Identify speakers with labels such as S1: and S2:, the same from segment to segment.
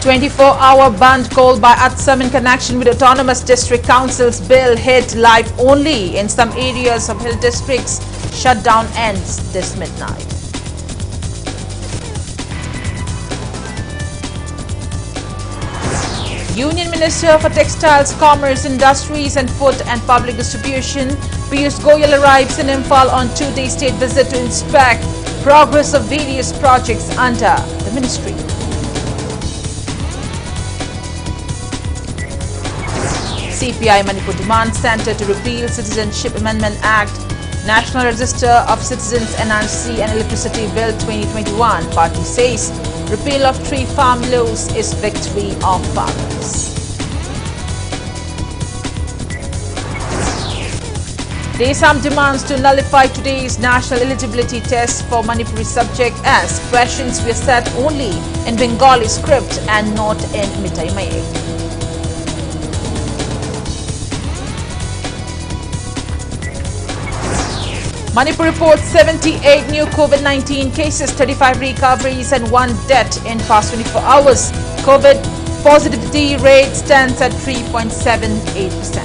S1: 24-hour band called by ATSAM in connection with Autonomous District Council's bill hit live only in some areas of hill districts. Shutdown ends this midnight. Union Minister for Textiles, Commerce, Industries and Food and Public Distribution, Piyush Goyal arrives in Imphal on two-day state visit to inspect progress of various projects under the ministry. CPI Manipur demands Centre to repeal Citizenship Amendment Act, National Register of Citizens NRC and Electricity Bill 2021. Party says repeal of 3 farm laws is victory of farmers. THANGJAM demands to nullify today's national eligibility test for Manipuri subject as questions were set only in Bengali script and not in Mitai. Manipur reports 78 new COVID-19 cases, 35 recoveries and 1 death in past 24 hours. COVID positivity rate stands at 3.78%.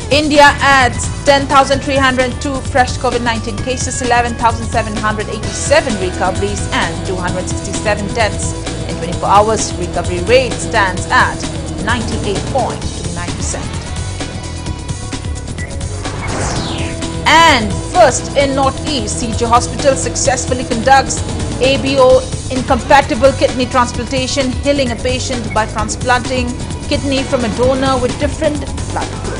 S1: India adds 10,302 fresh COVID-19 cases, 11,787 recoveries and 267 deaths in 24 hours. Recovery rate stands at 98.29%. And first in Northeast, CJ Hospital successfully conducts ABO incompatible kidney transplantation, healing a patient by transplanting kidney from a donor with different blood group.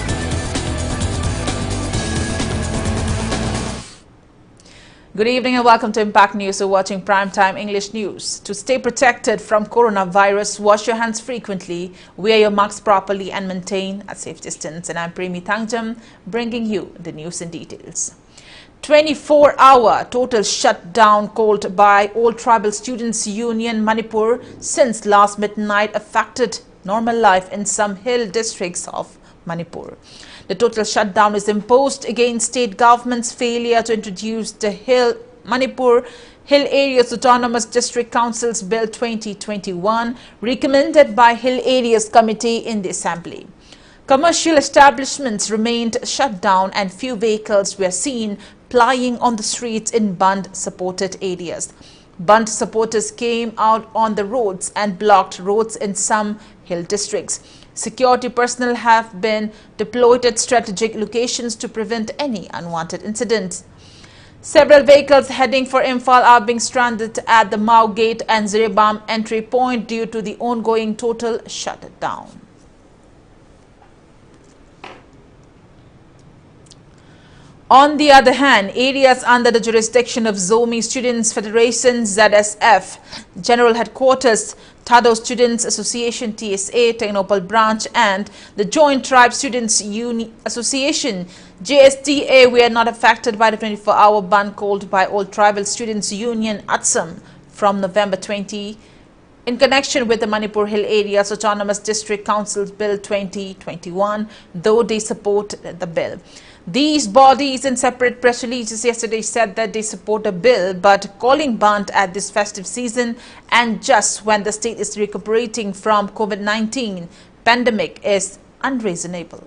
S1: Good evening and welcome to Impact News. You're watching Primetime English News. To stay protected from coronavirus, wash your hands frequently, wear your mask properly and maintain a safe distance. And I'm PREMI THANGJAM bringing you the news in details. 24-hour total shutdown called by All Tribal Students Union Manipur since last midnight affected normal life in some hill districts of Manipur. The total shutdown is imposed against state government's failure to introduce the Manipur Hill Areas Autonomous District Council's Bill 2021 recommended by Hill Areas Committee in the Assembly. Commercial establishments remained shut down and few vehicles were seen plying on the streets in Band-supported areas. Band supporters came out on the roads and blocked roads in some hill districts. Security personnel have been deployed at strategic locations to prevent any unwanted incidents. Several vehicles heading for Imphal are being stranded at the Mao Gate and Zirebam entry point due to the ongoing total shutdown. On the other hand, areas under the jurisdiction of Zomi Students Federation ZSF, General Headquarters, Tado Students Association TSA, Technopal Branch and the Joint Tribe Students Association JSTA were not affected by the 24-hour ban called by All Tribal Students Union ATSAM from November 20 in connection with the Manipur Hill Areas Autonomous District Council's Bill 2021, though they support the bill. These bodies in separate press releases yesterday said that they support a bill but calling ban at this festive season and just when the state is recuperating from COVID-19 pandemic is unreasonable.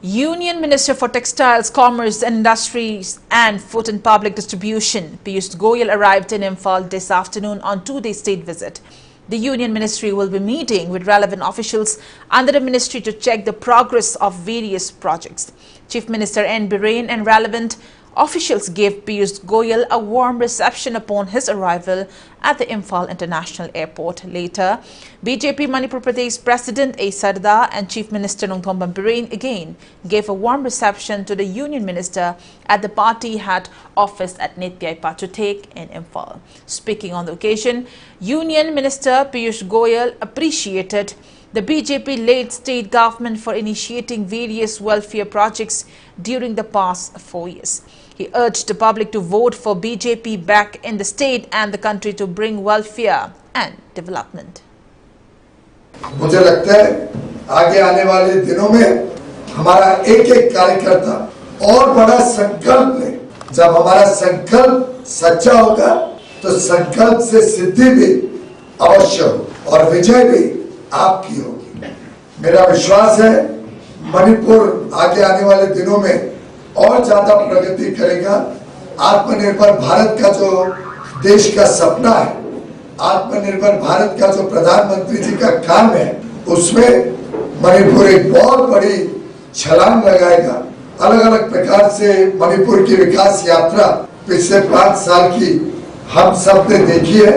S1: Union Minister for Textiles, Commerce, Industries and Food and Public Distribution, Piyush Goyal arrived in Imphal this afternoon on two-day state visit. The Union Ministry will be meeting with relevant officials under the ministry to check the progress of various projects. Chief Minister N. Biren and relevant officials gave Piyush Goyal a warm reception upon his arrival at the Imphal International Airport. Later, BJP Manipur Pradesh President A. Sarda and Chief Minister Nongthomban Biren again gave a warm reception to the Union Minister at the party head office at Nitya Pachutek in Imphal. Speaking on the occasion, Union Minister Piyush Goyal appreciated the BJP-led state government for initiating various welfare projects during the past 4 years. He urged the public to vote for BJP back in the state and the country to bring welfare and development.
S2: मुझे लगता है आगे आने वाले दिनों में हमारा एक एक कार्यकर्ता और बड़ा संकल्प ले। जब हमारा संकल्प सच्चा होगा तो संकल्प से सिद्धि भी अवश्य हो और विजय भी आपकी होगी। मेरा विश्वास है मणिपुर आगे आने वाले दिनों में और ज्यादा प्रगति करेगा। आत्मनिर्भर भारत का जो देश का सपना है, आत्मनिर्भर भारत का जो प्रधानमंत्री जी का काम है, उसमें मणिपुर एक बहुत बड़ी छलांग लगाएगा। अलग अलग प्रकार से मणिपुर की विकास यात्रा पिछले 5 साल की हम सब ने देखी है।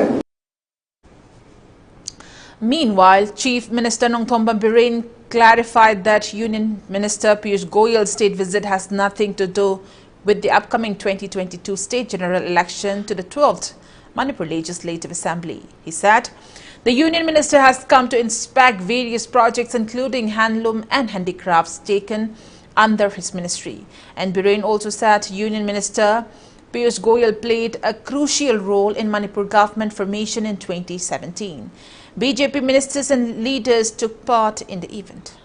S1: Meanwhile, Chief Minister Nongthombam Birren clarified that Union Minister Piyush Goyal's state visit has nothing to do with the upcoming 2022 state general election to the 12th Manipur Legislative Assembly. He said the Union Minister has come to inspect various projects including handloom and handicrafts taken under his ministry. And Birren also said Union Minister Piyush Goyal played a crucial role in Manipur government formation in 2017. BJP ministers and leaders took part in the event.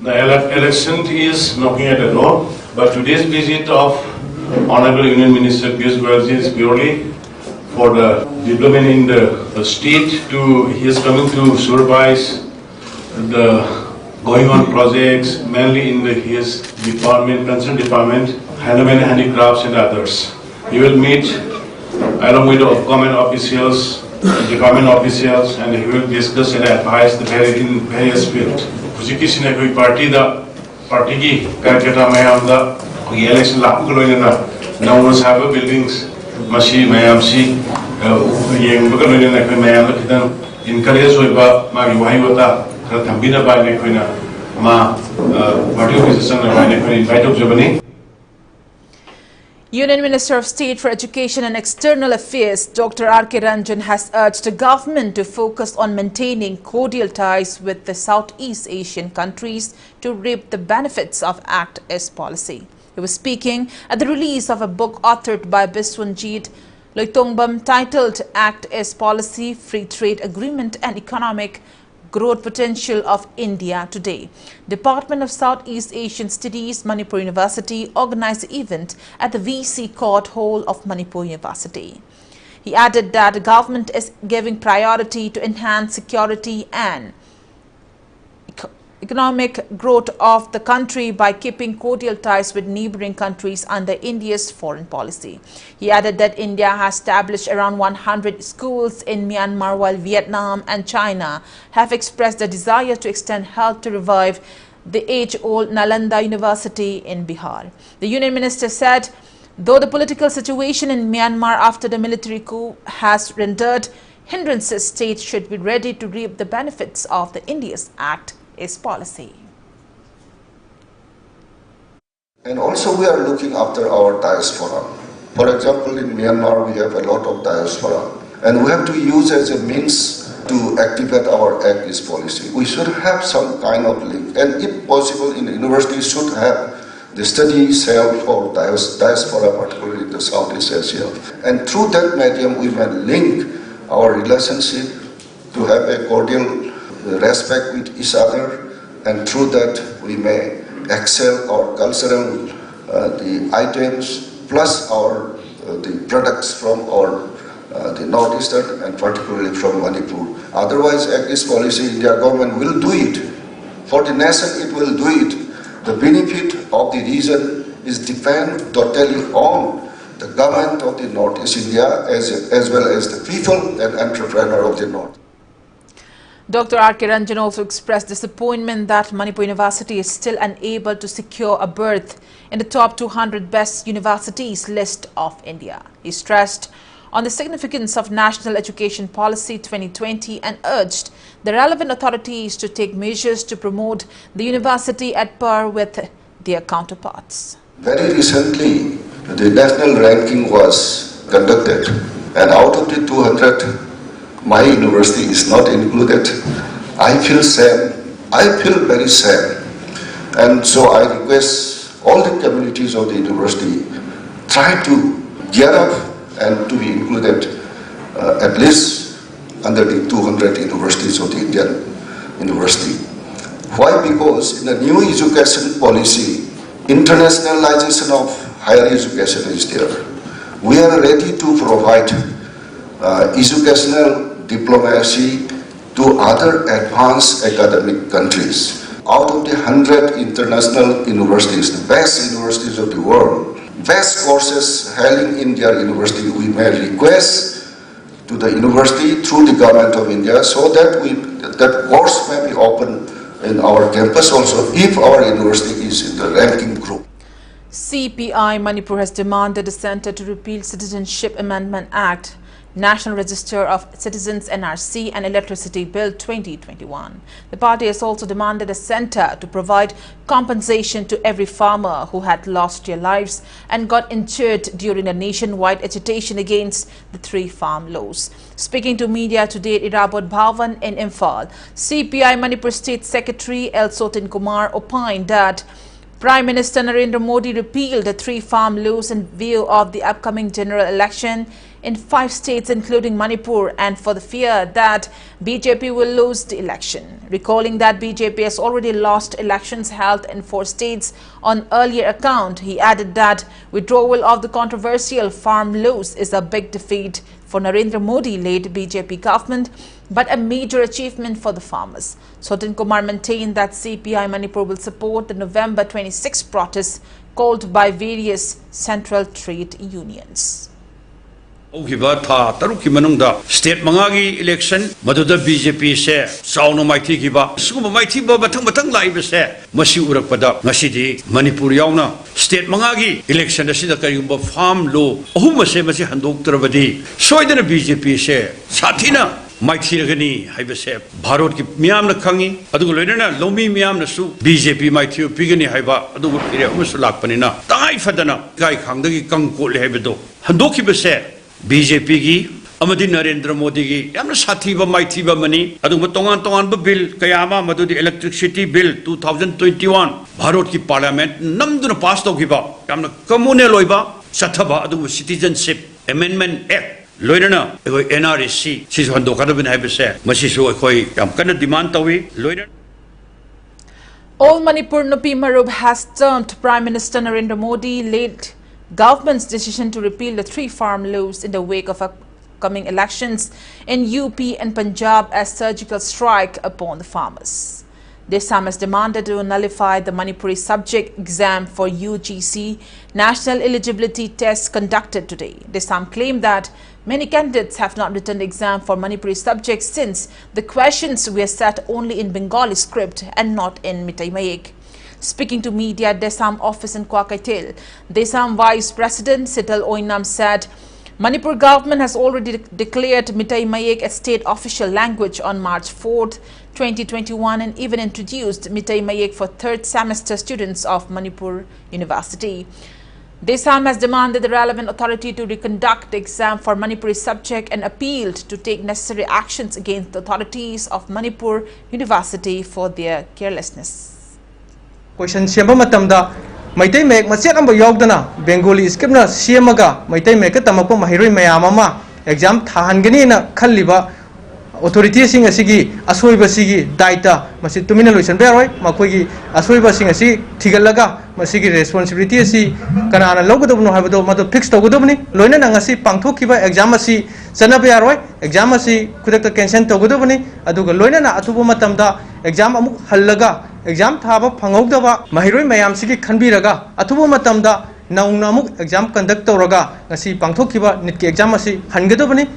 S3: The election is knocking at the door, but today's visit of Honorable Union Minister Piyush Goyal is purely for the development in the state. He is coming to supervise the going on projects, mainly in his department, concerned department, handloom and handicrafts and others. He will meet along with the government officials, department officials, and he will discuss and advise in various fields. Kisi na koi party ki karketa mayam da koi election lapu kalo ina na uno sabo buildings masi mayam si yang bukan ina koi mayam da kita encourage hoi ba magi wahi wata kara thambi na ba ina koi na ma party opposition na ba ina koi invite up jabani.
S1: Union Minister of State for Education and External Affairs, Dr. R.K. Ranjan, has urged the government to focus on maintaining cordial ties with the Southeast Asian countries to reap the benefits of Act East policy. He was speaking at the release of a book authored by Biswanjit Loitongbam titled Act East Policy, Free Trade Agreement and Economic Growth Potential of India Today. Department of Southeast Asian Studies, Manipur University, organized the event at the VC Court Hall of Manipur University. He added that the government is giving priority to enhance security and economic growth of the country by keeping cordial ties with neighboring countries under India's foreign policy. He added that India has established around 100 schools in Myanmar, while Vietnam and China have expressed the desire to extend help to revive the age-old Nalanda University in Bihar. The Union Minister said, though the political situation in Myanmar after the military coup has rendered hindrances, states should be ready to reap the benefits of the India's Act East policy.
S4: And also we are looking after our diaspora. For example, in Myanmar we have a lot of diaspora, and we have to use as a means to activate our Act East policy. We should have some kind of link, and if possible in universities should have the study cell for diaspora, particularly in the Southeast Asia. And through that medium we may link our relationship to have a cordial respect with each other, and through that we may excel our cultural the items plus our the products from our the northeastern and particularly from Manipur. Otherwise, Act East policy, India government will do it. For the nation, it will do it. The benefit of the region is depend totally on the government of the Northeast India as well as the people and entrepreneur of the North.
S1: Dr. R.K. Ranjan also expressed disappointment that Manipur University is still unable to secure a berth in the top 200 best universities list of India. He stressed on the significance of National Education Policy 2020 and urged the relevant authorities to take measures to promote the university at par with their counterparts.
S4: Very recently, the national ranking was conducted, and out of the 200, my university is not included. I feel sad. I feel very sad. And so I request all the communities of the university try to gear up and to be included at least under the 200 universities of the Indian university. Why? Because in the new education policy, internationalization of higher education is there. We are ready to provide educational diplomacy to other advanced academic countries. Out of the 100 international universities, the best universities of the world, best courses held in their university, we may request to the university through the government of India so that that course may be open in our campus also if our university is in the ranking group.
S1: CPI Manipur has demanded the centre to repeal Citizenship Amendment Act, National Register of Citizens NRC and Electricity Bill 2021. The party has also demanded the centre to provide compensation to every farmer who had lost their lives and got injured during the nationwide agitation against the 3 farm laws. Speaking to media today at Irabod Bhavan in Imphal, CPI Manipur State Secretary L. Sotin Kumar opined that Prime Minister Narendra Modi repealed the 3 farm laws in view of the upcoming general election in 5 states including Manipur and for the fear that BJP will lose the election. Recalling that BJP has already lost elections held in 4 states on earlier account, he added that withdrawal of the controversial farm laws is a big defeat for Narendra Modi-led BJP government but a major achievement for the farmers. Sotin Kumar maintained that CPI Manipur will support the November 26 protests called by various central trade unions.
S5: State mangagi election maduda BJP se sauna maiti kiba suguma maiti ba batang live se masi urak pada ngasidi Manipur yauna state mangagi election asida karigumba farm law ahuma se masi handok trabadi soidana BJP se sathina maiti ragani haibase bharot ki miyam na khangi adugo loinana lomi miyam na su BJP maiti pigani haiba adugo ire umusu lakpanina tai fadana kai khangdagi kangko le haibedo handoki base BJP ki amadi Narendra Modi ki yamna sathiba maithiba mani aduma tongan bill kayama madudi electricity bill 2021 Bharat ki parliament namduna pass tawkiba yamna communal loiba sathaba adu citizenship amendment act loinana NRC si hando kadabin haibase masi so khoi yam kana demand tawi loinana.
S1: All Manipur Nupi Marub has termed Prime Minister Narendra Modi led government's decision to repeal the 3 farm laws in the wake of upcoming elections in UP and Punjab as surgical strike upon the farmers. Desam has demanded to nullify the Manipuri subject exam for UGC national eligibility tests conducted today. Desam claimed that many candidates have not written the exam for Manipuri subjects since the questions were set only in Bengali script and not in Mitai Mayek. Speaking to media at Desam office in Kwakaitel, Desam Vice President Sital Oinam said Manipur government has already declared Mitai Mayek a state official language on March 4th, 2021 and even introduced Mitai Mayek for 3rd semester students of Manipur University. Desam has demanded the relevant authority to reconduct the exam for Manipuri subject and appealed to take necessary actions against the authorities of Manipur University for their carelessness.
S6: Question Siamba Matamda, Maite make Masiamba Yogdana, Bengali Skimna, Siamaga, Maite make a Tamako Mahiri Mayamama, exam Tahanganina, Kaliba, authorities sing a sigi, Asui Basigi, Daita, Masitumina Lucian Berroy, Makwigi, Asui Basing a sea, Tigalaga, Masigi responsibility, Kanana Logodobno have a mother picks to Godobni, Lona Nangasi, Pantokiba, examasi, Sanabiaroi, examasi, Kudaka Kensen to Godobni, Aduga Lona Atubu Matamda, exam Halaga. Exam thaba phangogdaba mahiroi mayam sigi khanbiraga athubu matamda naunamuk exam conduct tawraga ngasi pangthokiba nit ki exam asi hangadobani.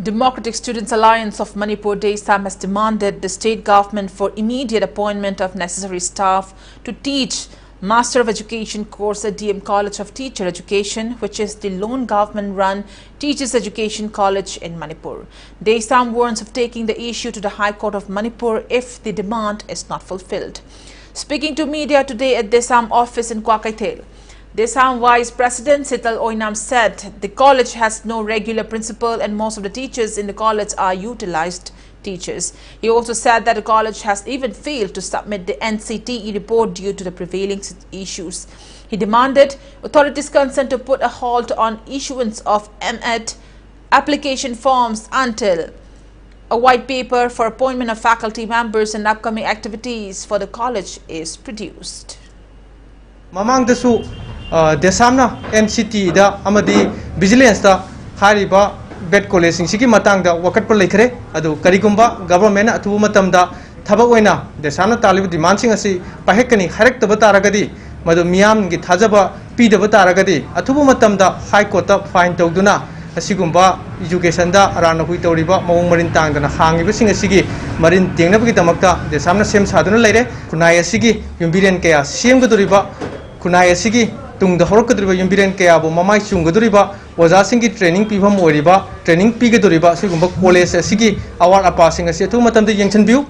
S1: Democratic Students Alliance of Manipur Desam has demanded the state government for immediate appointment of necessary staff to teach Master of Education course at DM College of Teacher Education, which is the lone government-run Teachers Education College in Manipur. Desam warns of taking the issue to the High Court of Manipur if the demand is not fulfilled. Speaking to media today at Desam office in Kwakaitel, Desam Vice President Sital Oinam said the college has no regular principal and most of the teachers in the college are utilized teachers. He also said that the college has even failed to submit the NCTE report due to the prevailing issues. He demanded authorities concerned to put a halt on issuance of MEd application forms until A white paper for appointment of faculty members and upcoming activities for the college is produced.
S6: Mamang dasu desamna NCT da amadi vigilance da hariba bed college singsi matang da wakat par lekhre adu karigumba government atu matam da thabak oina desamna talib demand sing asi pahekani harak taba taragadi madu miyam gi thajaba pidaba taragadi atu matam da high court ta fine tawduna asigumba education da arana hui tawriba mawong marin tangdana hangiba sing asigi marin tengnabagi tamakta desamna sem saduna leire kunai asigi yumbiren kaya sem gaduriba kunai asigi tungda horokadriba yumbiren kaya bo mamai chunggaduriba oja singi training pibam oiriba training pigaduriba sigumba college asigi award apa sing asi atu matamda yengchanbiu.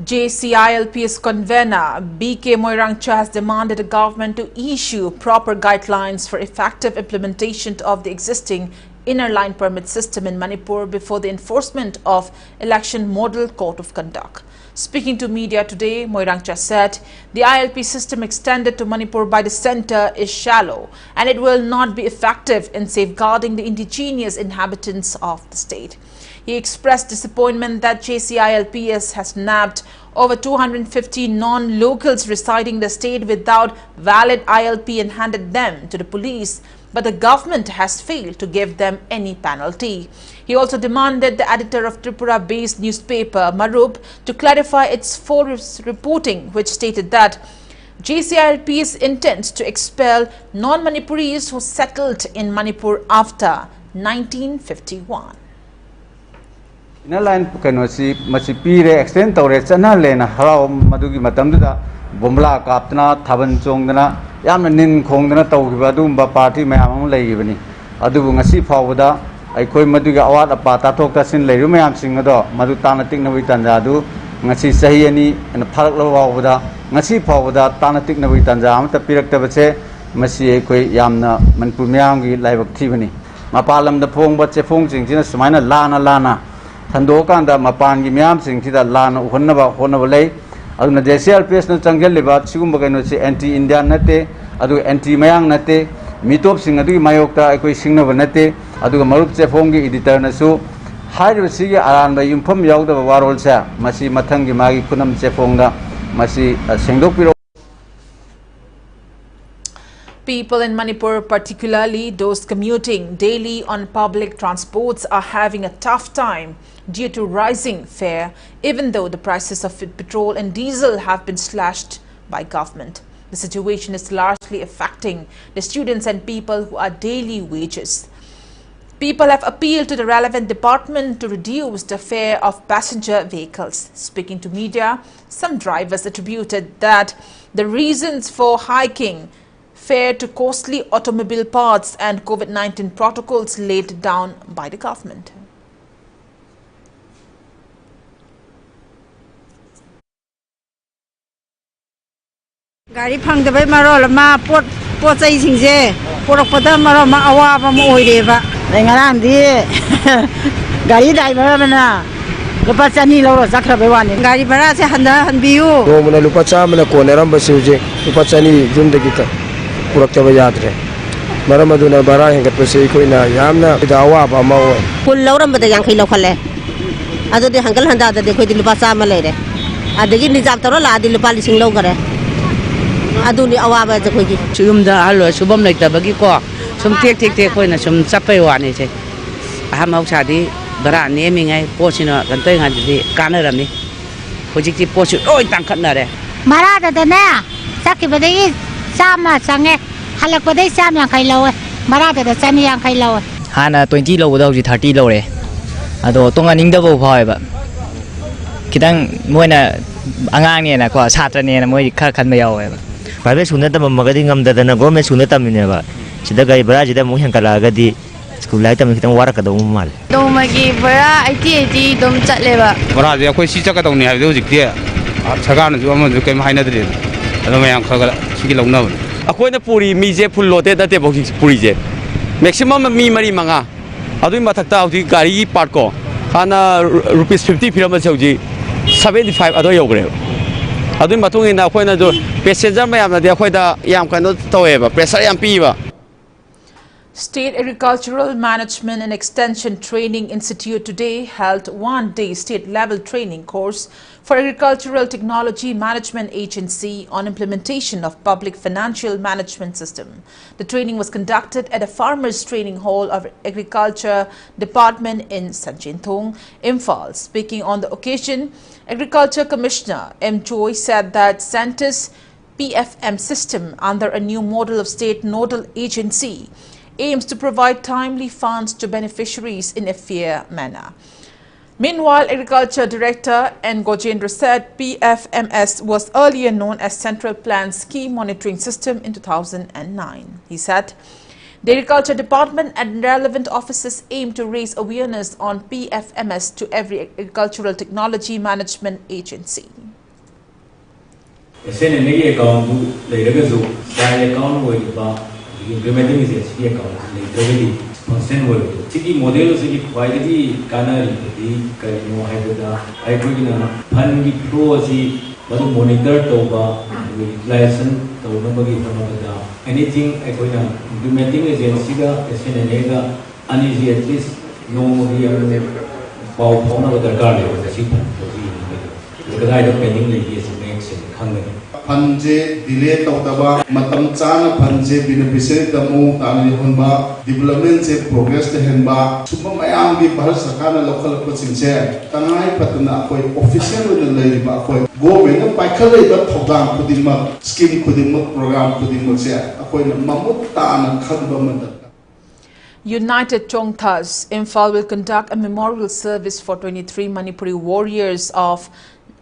S1: JCILP's convener BK Moirangcha has demanded the government to issue proper guidelines for effective implementation of the existing inner line permit system in Manipur before the enforcement of election model code of conduct. Speaking to media today, Moirangcha said the ILP system extended to Manipur by the centre is shallow and it will not be effective in safeguarding the indigenous inhabitants of the state. He expressed disappointment that JCILPS has nabbed over 250 non-locals residing in the state without valid ILP and handed them to the police, but the government has failed to give them any penalty. He also demanded the editor of Tripura-based newspaper Marub to clarify its false reporting, which stated that JCILPS intends to expel non-Manipuris who settled in Manipur after 1951.
S7: Inner line kanosi masipire extend tore chana lena harau madugi matamda bomla kaptana thaban chongdana yamna nin khongdana tawgiba dumba party mayam leibani adubu ngasi phawda aikoi madugi awat apa tathok tasin leiru mayam singado madu tana tikna witanja du ngasi sahi ani ana pharak lawawda ngasi phawda tana tikna witanja amta pirakta bache masi aikoi yamna manpur mayam gi laibak thibani mapalam da phongba che phong jingjina sumaina lana Tandokanda Mapan Yam Sing Tida Lan Honaba Honavale, Aduna JCILPS no Changal Libat, Sugumagano anti Indian Nate, Adu anti Mayang Nate, Mitop Sing Adu Mayokta, Equi Singnova Nate, Adu Marup Chefongi, Editor Nasu, Hide Siga around the Impum Yog of Warolsa, Masi Matangi Magi Kunam Chefonga, Masi Singdopiro.
S1: People in Manipur, particularly those commuting daily on public transports, are having a tough time due to rising fare, even though the prices of petrol and diesel have been slashed by government. The situation is largely affecting the students and people who are daily wages. People have appealed to the relevant department to reduce the fare of passenger vehicles. Speaking to media, some drivers attributed that the reasons for hiking fare to costly automobile parts and COVID-19 protocols laid down by the government.
S8: Gari phang da bai maro ma pot chai sing je porok pada maro ma awa ba mo oi re ba nei ngaran di gari driver bana lupa chani lo ro sakra bai wani gari bara se handa han biu
S9: no muna lupa cha mana ko ne ram ba se je lupa chani jun de kita purak ta ba yad re maram aduna bara hengat pa se ko ina yamna da awa ba ma oi
S10: kul lo ram ba da yang khai lo khale adu de hangal handa da de ko di lupa cha ma le re adagi ni jam taro la di lupa lising lo gare aduni awaba je khoji
S11: chumda halo subam lekta bagi ko sum tek koina sum chapai wani che ha mau chadi bara ne mi ngai posina kan tai nga di kanarami hojik ti posu oi tangkhat na re
S12: bara da na sakki badai sama sange halak badai sam yang khai law bara da chani yang khai law
S13: hana 20 lo da hoji 30 lo re ado tonga ning da bo phai ba kitang moina angang ne na ko satra ne na moi kha khan ba yaw ba
S14: private school na magadi ngam da na government school na tamine ba sida gai bara jida mu hankala gadi school lai tam kitang wara ka do mal
S15: do magi bara iti dom chatle ba
S16: bara je khoi si chaka dong ni ha do jik tie saga na ju am ju kem haina dre ado mayang khaga sigi longna
S17: akoi na puri mi je full loaded da te bogi puri je maximum mi mari manga adui mathakta audi gari part ko hana rupees 50 firam chauji 75 ado yogre adui matung ina akoi na jo passenger mayam na de akoi da yam kano toeba pressure yam pi ba.
S1: State Agricultural Management and Extension Training Institute today held one-day state-level training course for Agricultural Technology Management Agency on implementation of public financial management system. The training was conducted at a farmers training hall of Agriculture Department in Sanjinthong, Imphal. Speaking on the occasion, Agriculture Commissioner M. Joy said that Centre's PFM system under a new model of state nodal agency aims to provide timely funds to beneficiaries in a fair manner. Meanwhile, Agriculture Director N. Gojendra said PFMS was earlier known as Central Plan Scheme Monitoring System in 2009. He said the Agriculture Department and relevant offices aim to raise awareness on PFMS to every agricultural technology management agency.
S18: Implementing is a account, function work. City model is quite canary, I put in a funny pro, but monitor Toba, license, anything I could implementing is a cigar, a senega, uneasy at least no power of the guardian of the city. Because I don't pending is makes it hungry.
S19: Panje delay tawdaba matam chana panje beneficiary damu tani honba development se progress te henba suma mayam gi bharat sarkar na local coaching se tangai patna koi official na leiba koi government na paikhalai ba thogam khudimma scheme khudimma program khudimma se akoi na mamut ta na khadba manda.
S1: United Chongthas, Imphal will conduct a memorial service for 23 Manipuri warriors of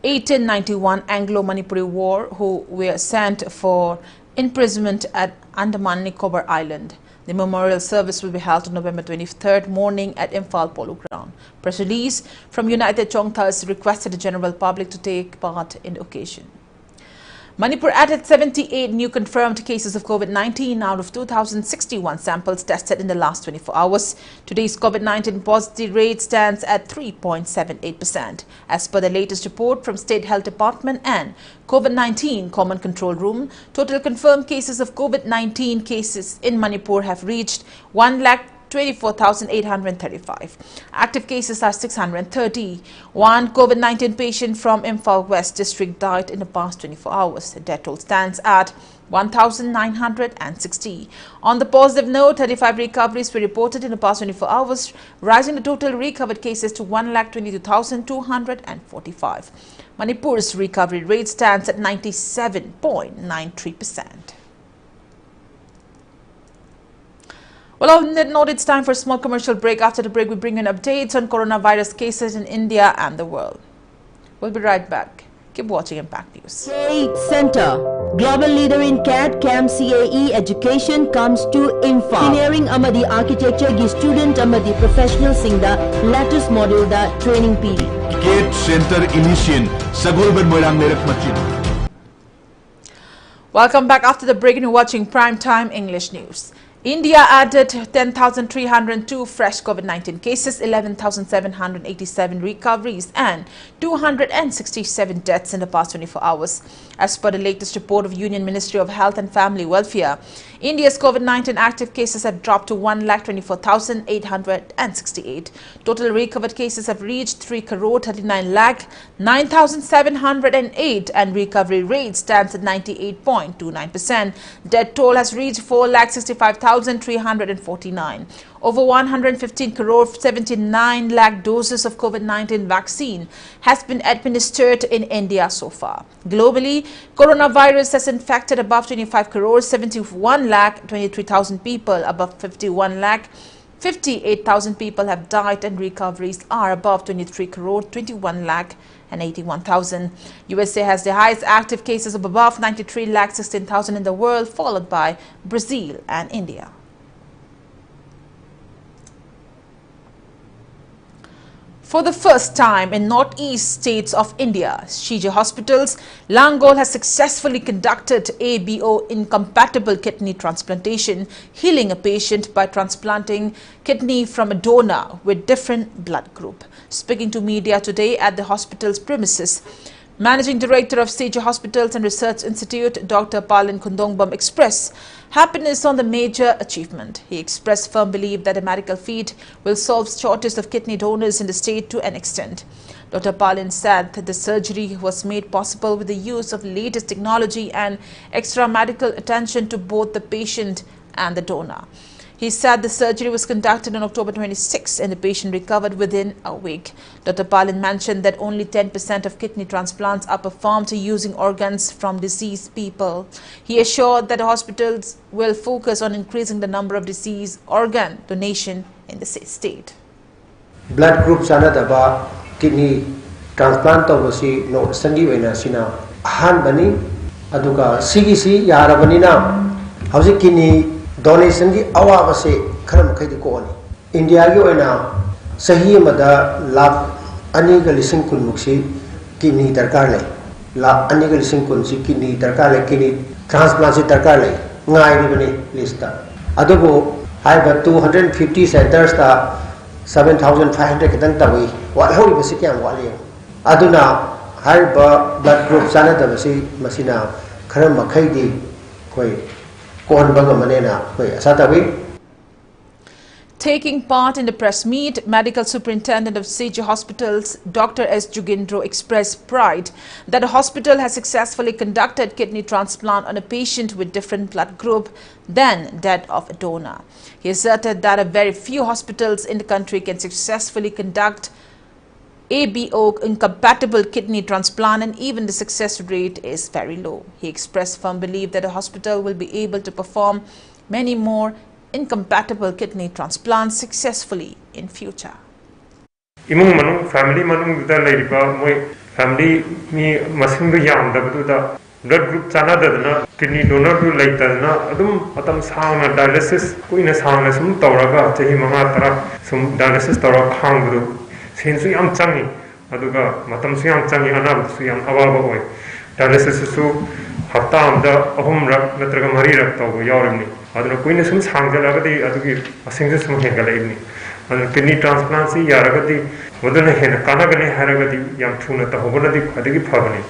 S1: 1891 Anglo-Manipuri War who were sent for imprisonment at Andaman Nicobar Island. The memorial service will be held on November 23rd morning at Imphal Polo Ground. Press release from United Chongthas requested the general public to take part in the occasion. Manipur added 78 new confirmed cases of COVID-19 out of 2,061 samples tested in the last 24 hours. Today's COVID-19 positivity rate stands at 3.78%. As per the latest report from State Health Department and COVID-19 Common Control Room, total confirmed cases of COVID-19 cases in Manipur have reached 1,24,835. Active cases are 630. One COVID-19 patient from Imphal West District died in the past 24 hours. The death toll stands at 1,960. On the positive note, 35 recoveries were reported in the past 24 hours, rising the total recovered cases to 1,22,245. Manipur's recovery rate stands at 97.93%. Well, on that note, it's time for a small commercial break. After the break, we bring in updates on coronavirus cases in India and the world. We'll be right back. Keep watching Impact News.
S20: Trade Center, global leader in CAD, CAM, CAE education comes to Imphal. Engineering amadi architecture gi student amadi professional singda latest model da training piri.
S21: Trade Center initiation Sagolban Moirang Merak Machin.
S1: Welcome back after the break and you're watching Primetime English News. India added 10,302 fresh COVID-19 cases, 11,787 recoveries and 267 deaths in the past 24 hours. As per the latest report of Union Ministry of Health and Family Welfare, India's COVID-19 active cases have dropped to 1,24,868. Total recovered cases have reached 3,39,09,708 and recovery rate stands at 98.29%. Death toll has reached 4,65,349. Over 115 crore 79 lakh doses of COVID-19 vaccine has been administered in India so far. Globally, coronavirus has infected above 25 crore 71 lakh 23,000 people. Above 51 lakh 58,000 people have died and recoveries are above 23 crore 21 lakh and 81,000. USA has the highest active cases of above 93 lakh 16,000 in the world, followed by Brazil and India. For the first time in northeast states of India, Shija Hospitals, Langol has successfully conducted ABO incompatible kidney transplantation, healing a patient by transplanting kidney from a donor with different blood group. Speaking to media today at the hospital's premises, Managing Director of CJ Hospitals and Research Institute, Dr. Palin Kundongbam, expressed happiness on the major achievement. He expressed firm belief that a medical feat will solve shortage of kidney donors in the state to an extent. Dr. Palin said that the surgery was made possible with the use of latest technology and extra medical attention to both the patient and the donor. He said the surgery was conducted on October 26 and the patient recovered within a week. Dr. Palin mentioned that only 10% of kidney transplants are performed using organs from deceased people. He assured that hospitals will focus on increasing the number of deceased organ donation in the state.
S2: Blood group sanadaba kidney transplant tawasi no sandi wena sina han bani aduga sigisi yarabani na hausi kidney donation ki awaba se kharam khaidi ko ani India gi oina sahi mada lakh ani ga lising kun muksi kidney darkar le lakh ani ga lising kun si kidney darkar le kidney transplant si darkar le ngai ri bani list ta adugo haiba 250 centers ta 7,500 kitang tawi wa hoi basi kyang wa le aduna haiba blood group sanadaba si masina kharam khaidi koi
S1: Taking part in the press meet, Medical Superintendent of CJ Hospitals, Dr. S. Jugindro, expressed pride that the hospital has successfully conducted kidney transplant on a patient with different blood group than that of a donor. He asserted that a very few hospitals in the country can successfully conduct ABO incompatible kidney transplant, and even the success rate is very low. He expressed firm belief that the hospital will be able to perform many more incompatible kidney transplants successfully in future.
S22: Imung manung family manung da leriba moi family mi masing du yam da bu da blood group chana da na kidney donor du laita na adum atam sauna dialysis koina sauna sum tawraga chahi manga tara sum dialysis tawra khang du sensu yam changi aduga matam su yam changi anab su yam awaba oi dialysis su hafta amda ahum rak natraga mari rak taw yawrni aduna koina sum sangjala gadi adugi asing sum hengalai kidney transplant si yaragadi wadana hena kanagane haragadi yam thuna tahobana di adigi phagani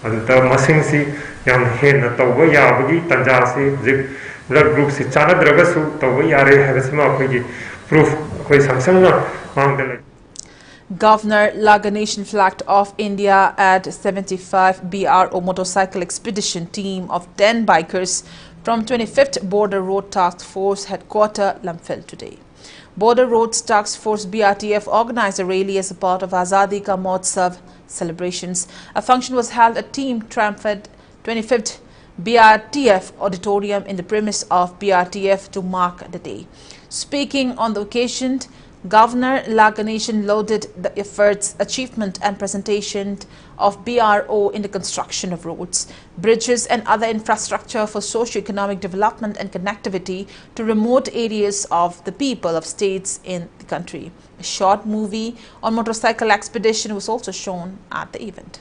S22: aduta masing si yam hena tawba yabagi tanja si jik blood group si chana dragasu tawba yare habasma khoi proof khoi samsangna mangdala.
S1: Governor Laganation flagged off India at 75 BRO motorcycle expedition team of 10 bikers from 25th Border Road Task Force headquarters Lamphel today. Border Roads Task Force BRTF organized a rally as a part of Azadi Ka Mahotsav celebrations. A function was held at Team Tramford 25th BRTF auditorium in the premise of BRTF to mark the day. Speaking on the occasion, Governor Laganation lauded the efforts, achievement and presentation of BRO in the construction of roads, bridges and other infrastructure for socio-economic development and connectivity to remote areas of the people of states in the country. A short movie on motorcycle expedition was also shown at the event.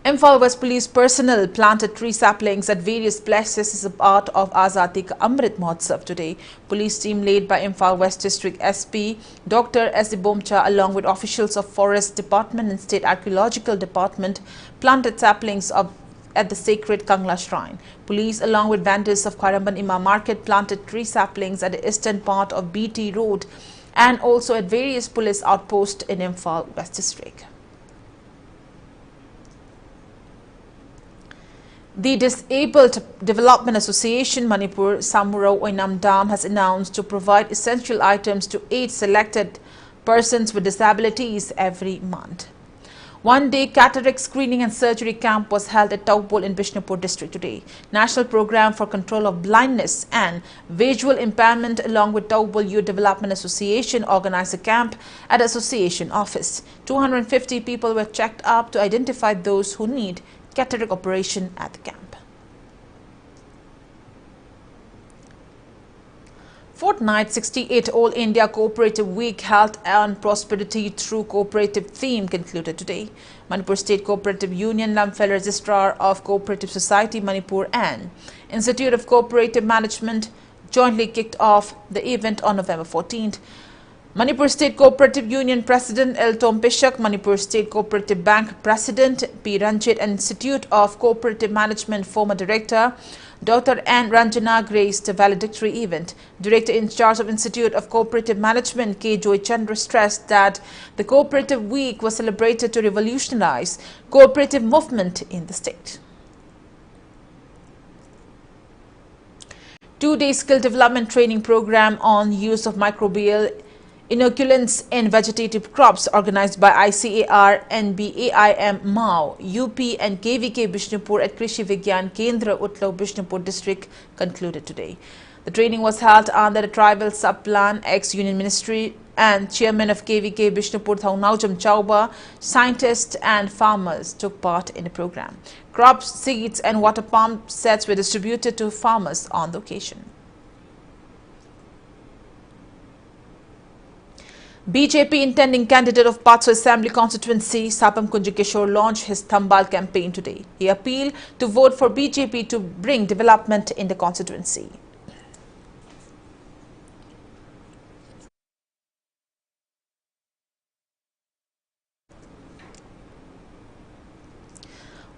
S1: Imphal West Police personnel planted tree saplings at various places as a part of Azadi Ka Amrit Mahotsav today. Police team led by Imphal West District SP Dr. S. Bomcha along with officials of Forest Department and State Archaeological Department planted saplings at the sacred Kangla Shrine. Police along with vendors of Khairamban Imam Market planted tree saplings at the eastern part of BT Road and also at various police outposts in Imphal West District. The Disabled Development Association Manipur Samurao Oinam Dam has announced to provide essential items to 8 selected persons with disabilities every month. One-day cataract screening and surgery camp was held at Taupol in Bishnupur district today. National Program for Control of Blindness and Visual Impairment along with Taupol Youth Development Association organized a camp at association office. 250 people were checked up to identify those who need cataract operation at the camp. Fortnight 68th All India Cooperative Week Health and Prosperity Through Cooperative theme concluded today. Manipur State Cooperative Union, Lamphel Registrar of Cooperative Society Manipur and Institute of Cooperative Management jointly kicked off the event on November 14th. Manipur State Cooperative Union President L. Tom Pishak, Manipur State Cooperative Bank President P. Ranjit and Institute of Cooperative Management former Director Dr. N. Ranjana graced the valedictory event. Director in charge of Institute of Cooperative Management K. Joy Chandra stressed that the Cooperative Week was celebrated to revolutionize cooperative movement in the state. 2-day skill development training program on use of microbial inoculants in vegetative crops organized by ICAR, NBAIM, MAO, UP and KVK Bishnupur at Krishi Vigyan Kendra Utlo Bishnupur district concluded today. The training was held under the Tribal Sub-Plan, ex-Union Ministry and Chairman of KVK Bishnupur THANGJAM Chauba, scientists and farmers took part in the program. Crops, seeds and water pump sets were distributed to farmers on the occasion. BJP intending candidate of Patso Assembly constituency, Sapam Kunjikishore, launched his Thambal campaign today. He appealed to vote for BJP to bring development in the constituency.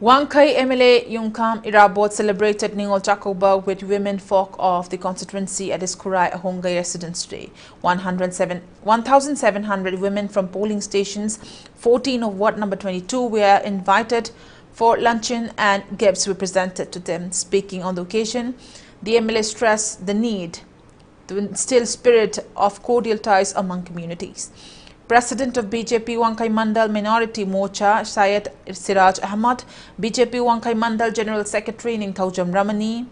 S1: Wangkai MLA Yungkam Irabot celebrated Ningol Chakoba with women folk of the constituency at his Kurai Ahongai residence today. 1,700 women from polling stations, 14 of Ward number 22 were invited for luncheon and gifts were presented to them. Speaking on the occasion, the MLA stressed the need to instill spirit of cordial ties among communities. President of BJP Wangkai Mandal Minority Morcha, Syed Siraj Ahmad, BJP Wangkai Mandal General Secretary THANGJAM Ramani,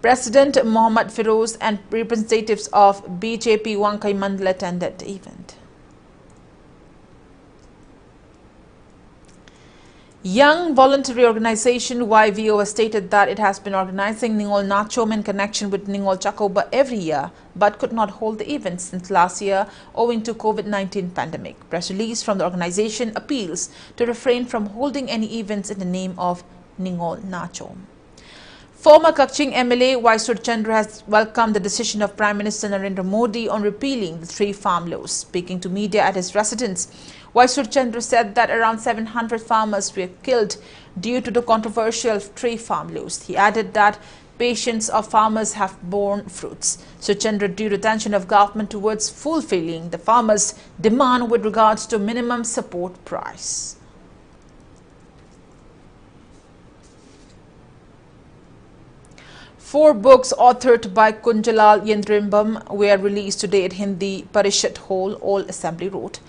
S1: President Mohammad Firoz and representatives of BJP Wangkai Mandal attended the event. Young voluntary organization YVO has stated that it has been organizing Ningol Nachom in connection with Ningol Chakoba every year but could not hold the event since last year owing to COVID-19 pandemic. Press release from the organization appeals to refrain from holding any events in the name of Ningol Nachom. Former Kakching MLA Waisur Chandra has welcomed the decision of Prime Minister Narendra Modi on repealing the 3 farm laws. Speaking to media at his residence, Waisur Chandra said that around 700 farmers were killed due to the controversial 3 farm laws. He added that patience of farmers have borne fruits. So Chandra drew the attention of government towards fulfilling the farmers' demand with regards to minimum support price. Four books authored by Kunjalal Yendrimbam were released today at Hindi Parishad Hall, All Assembly Road.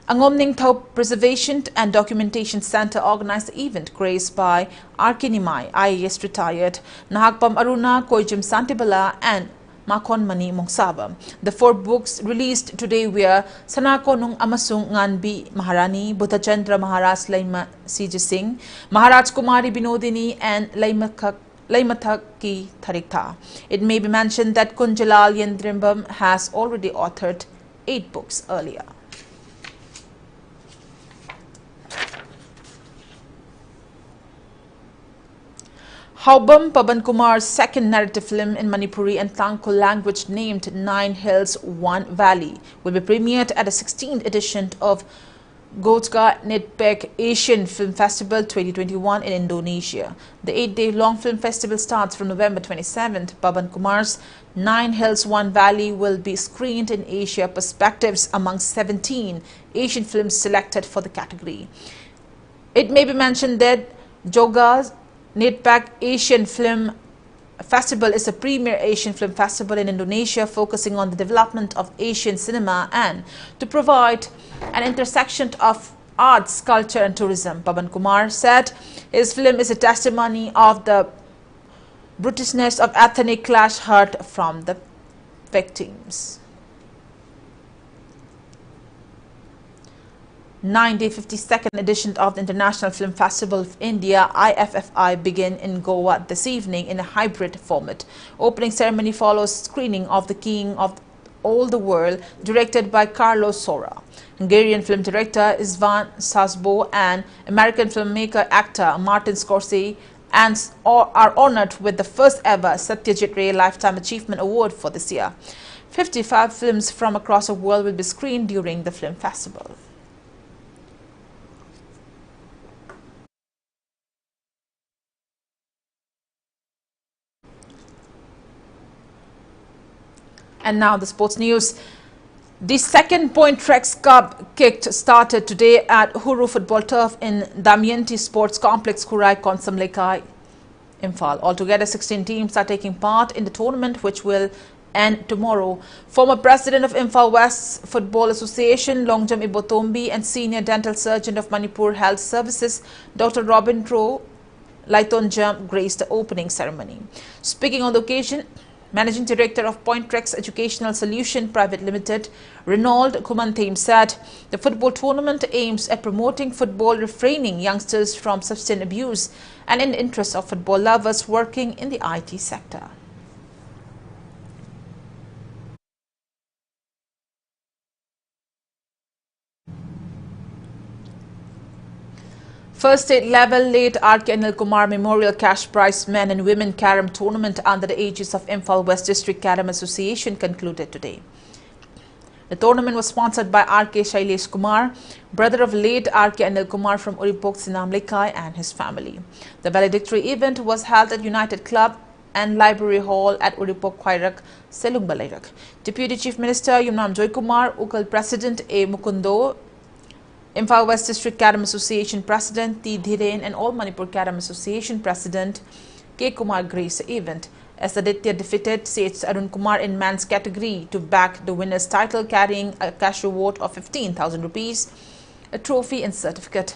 S1: Angomning Thau Preservation and Documentation Center organized the event graced by R.K. Nimai, IAS retired, Nahakpam Aruna, Koijim Santibala and Makon Mani Mongsaba. The 4 books released today were Sanako Nung Amasung Nganbi Maharani, Buddhachandra Maharaj Laima Sij Singh, Maharaj Kumari Binodini and Laimathak Ki Tharikta. It may be mentioned that Kunjalal Yendrimbam has already authored 8 books earlier. Haubam Paban Kumar's second narrative film in Manipuri and Tangkhul language named 9 Hills, 1 Valley will be premiered at the 16th edition of Gojga Nitpek Asian Film Festival 2021 in Indonesia. The 8-day-long film festival starts from November 27th. Paban Kumar's 9 Hills, 1 Valley will be screened in Asia Perspectives among 17 Asian films selected for the category. It may be mentioned that Joga's Nitpek Asian Film Festival is a premier Asian film festival in Indonesia focusing on the development of Asian cinema and to provide an intersection of arts, culture and tourism. Paban Kumar said his film is a testimony of the brutishness of ethnic clash heard from the victims. 9-day 52nd edition of the International Film Festival of India IFFI begin in Goa this evening in a hybrid format. Opening ceremony follows screening of The King of All the World directed by Carlos Saura. Hungarian film director István Szabó and American filmmaker actor Martin Scorsese and are honored with the first ever Satyajit Ray Lifetime Achievement Award for this year. 55 films from across the world will be screened during the film festival. And now the sports news. The second Point Trex Cup started today at Huru Football Turf in Damayanti Sports Complex, Kurai, Konsamlekai, Imphal. Altogether, 16 teams are taking part in the tournament, which will end tomorrow. Former President of Imphal West Football Association, Longjam Ibotombi, and Senior Dental Surgeon of Manipur Health Services, Dr. Robin Tro THANGJAM, graced the opening ceremony. Speaking on the occasion, Managing Director of Point Trex Educational Solution Private Limited, Ronald Kumanthame, said the football tournament aims at promoting football, refraining youngsters from substance abuse, and in the interest of football lovers working in the IT sector. First state-level late R.K. Anil Kumar Memorial Cash Prize Men and Women Carom Tournament under the aegis of Imphal West District Carom Association concluded today. The tournament was sponsored by R.K. Shailesh Kumar, brother of late R.K. Anil Kumar from Uripok Sinamlekai, and his family. The valedictory event was held at United Club and Library Hall at Uripok Khairak, Selungbalairak. Deputy Chief Minister Yumnam Joy Kumar, Ukal President A. Mukundo, Imphal West District Carom Association President T. Dhiren, and All Manipur Carom Association President K. Kumar graced the event. As Aditya defeated C.H. Arun Kumar in men's category to back the winner's title, carrying a cash reward of 15,000 rupees, a trophy and certificate.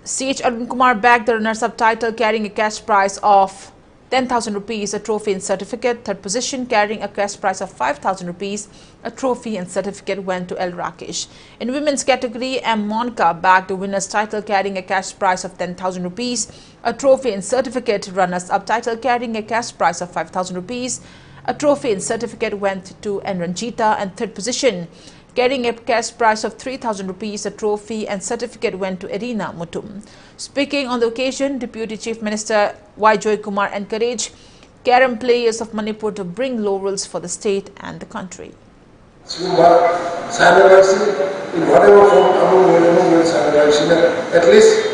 S1: C.H. Arun Kumar backed the runners-up title, carrying a cash prize of 10,000 rupees, a trophy and certificate. Third position, carrying a cash prize of 5,000 rupees, a trophy and certificate, went to L. Rakesh. In women's category, M. Monica bagged the winner's title, carrying a cash prize of 10,000 rupees, a trophy and certificate. Runners-up title, carrying a cash prize of 5,000 rupees, a trophy and certificate, went to N. Ranjita. And third position, carrying a cash prize of 3,000 rupees, a trophy and certificate, went to Irina Mutum. Speaking on the occasion, Deputy Chief Minister Y. Joy Kumar encouraged carom players of Manipur to bring laurels for the state and the country.
S2: In whatever form, at least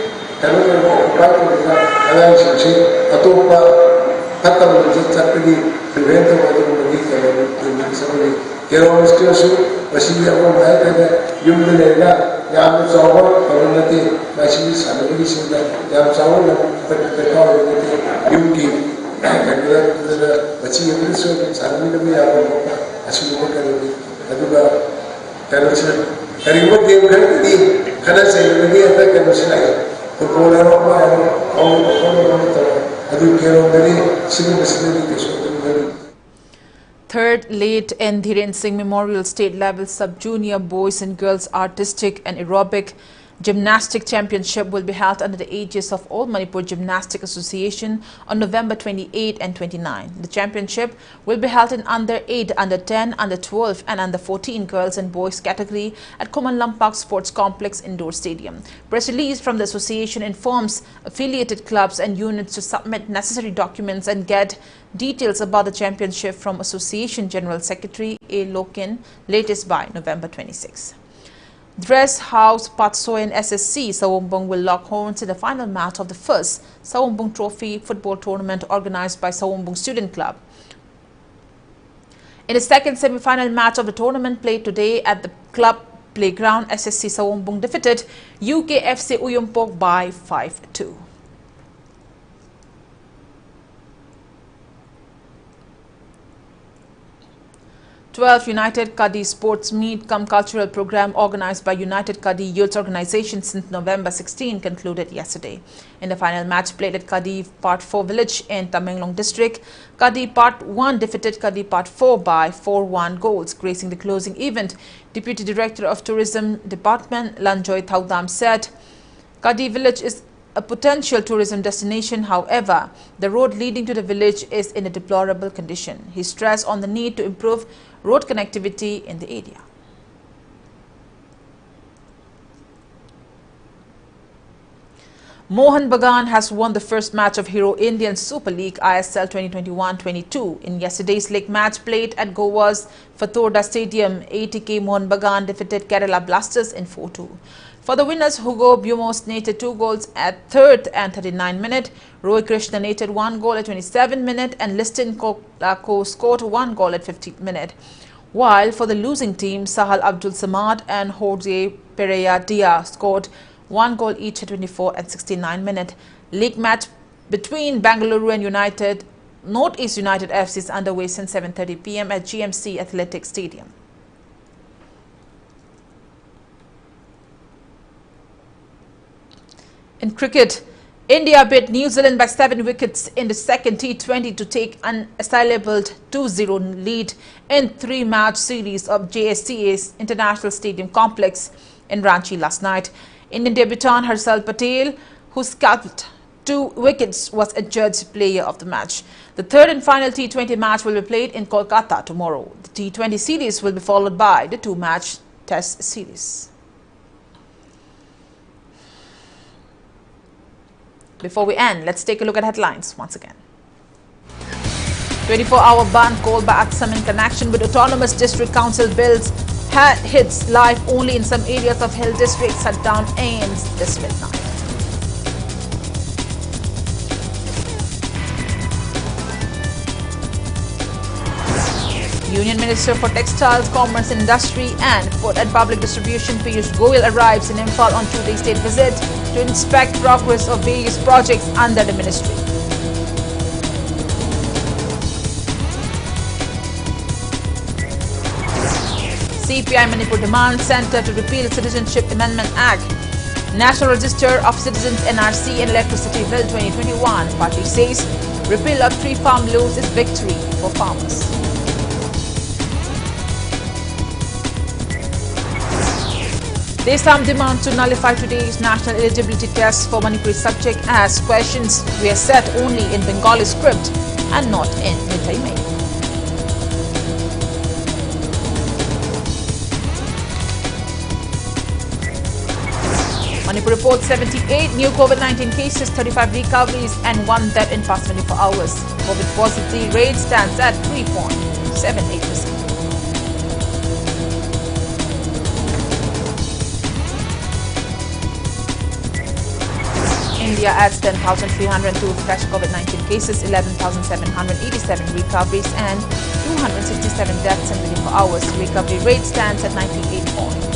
S1: Third late N. Dhiren Singh Memorial State Level Sub-Junior Boys and Girls Artistic and Aerobic Gymnastic Championship will be held under the aegis of All Manipur Gymnastic Association on November 28 and 29. The championship will be held in under 8, under 10, under 12 and under 14 girls and boys category at Koman Lampak Sports Complex Indoor Stadium. Press release from the association informs affiliated clubs and units to submit necessary documents and get details about the championship from Association General Secretary A. Lokin latest by November 26. Dress House Patsoy and SSC Sawombong will lock horns in the final match of the first Sawombong Trophy football tournament organized by Sawombong Student Club. In the second semi-final match of the tournament played today at the club playground, SSC Sawombong defeated UKFC Uyumpok by 5-2. 12th United Kadi Sports Meet cum cultural program organized by United Kadi Youth Organization since November 16 concluded yesterday. In the final match played at Kadi Part 4 village in Tamenglong district, Kadi Part 1 defeated Kadi Part 4 by 4-1 goals. Gracing the closing event, Deputy Director of Tourism Department Lanjoy Thaudam said, Kadi village is a potential tourism destination. However, the road leading to the village is in a deplorable condition. He stressed on the need to improve road connectivity in the area. Mohan Bagan has won the first match of Hero Indian Super League ISL 2021-22. In yesterday's league match played at Goa's Fatorda Stadium, ATK Mohan Bagan defeated Kerala Blasters in 4-2. For the winners, Hugo Bumos netted 2 goals at 3rd and 39th minute. Roy Krishna netted 1 goal at 27th minute and Liston Ko scored 1 goal at 50th minute. While for the losing team, Sahal Abdul Samad and Jorge Pereira Dia scored 1 goal each at 24 and 69 minute. League match between Bengaluru and Northeast United FC is underway since 7:30 p.m. at GMC Athletic Stadium. In cricket, India beat New Zealand by 7 wickets in the second T20 to take an assailable 2-0 lead in 3-match series of JSCA's International Stadium Complex in Ranchi last night. Indian debutant Harshal Patel, who scalped 2 wickets, was adjudged player of the match. The third and final T20 match will be played in Kolkata tomorrow. The T20 series will be followed by the 2-match Test series. Before we end, let's take a look at headlines once again. 24-hour ban called by AXAM in connection with autonomous district council bills hits live only in some areas of Hill District. Shut down ends this midnight. Union Minister for Textiles, Commerce and Industry and Food and Public Distribution Piyush Goyal arrives in Imphal on 2-day state visit to inspect progress of various projects under the ministry. CPI Manipur demands Centre to repeal Citizenship Amendment Act, National Register of Citizens NRC and Electricity Bill 2021. Party says repeal of 3 farm laws is victory for farmers. Desam demands to nullify today's national eligibility test for Manipuri subject as questions were set only in Bengali script and not in Mithai. Manipur reports 78 new COVID-19 cases, 35 recoveries and 1 death in past 24 hours. COVID positivity rate stands at 3.78%. India adds 10,302 fresh COVID-19 cases, 11,787 recoveries and 267 deaths in 24 hours. Recovery rate stands at 98.29%.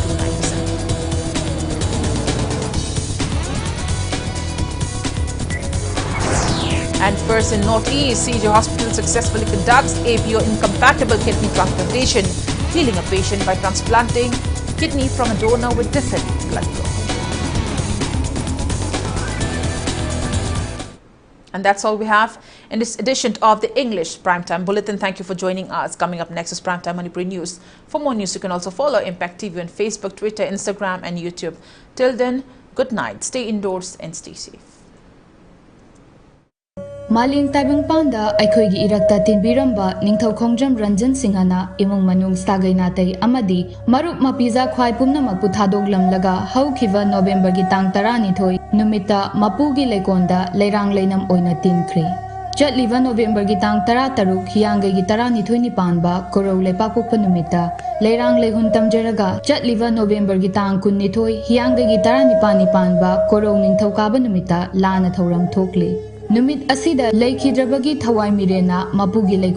S1: And first in Northeast, CJ Hospital successfully conducts APO-incompatible kidney transplantation, healing a patient by transplanting kidney from a donor with different blood group. And that's all we have in this edition of the English Primetime Bulletin. Thank you for joining us. Coming up next is Primetime Manipuri News. For more news, you can also follow Impact TV on Facebook, Twitter, Instagram and YouTube. Till then, good night. Stay indoors and stay safe.
S3: Maling Taibang Panda, Aikoigi Irakta Tinbiramba, Ningtau Kongjam Ranjan Singhana, Imung Manung Stagay Natay Amadi, Marup Mapiza Kwai Pumna Maputadog Lamlaga, Haukiva November Gitang Tarani Toy, Numita Mapugi Legonda, Leirang Lenam Oina Tinkri. Jet Liva November Gitang Tarataruk, Hianga Gitarani Tuni Panba, Koro Lepapu Panumita, Leirang Lehuntam Jeraga, Jet Liva November Gitang Kunitoy, Hianga Gitarani Pani Panba, Koro Ningtau Kabanumita, Lana Thoram Tokli. Numit asida Leiki Drabagi Tawai Mirena, Mapugi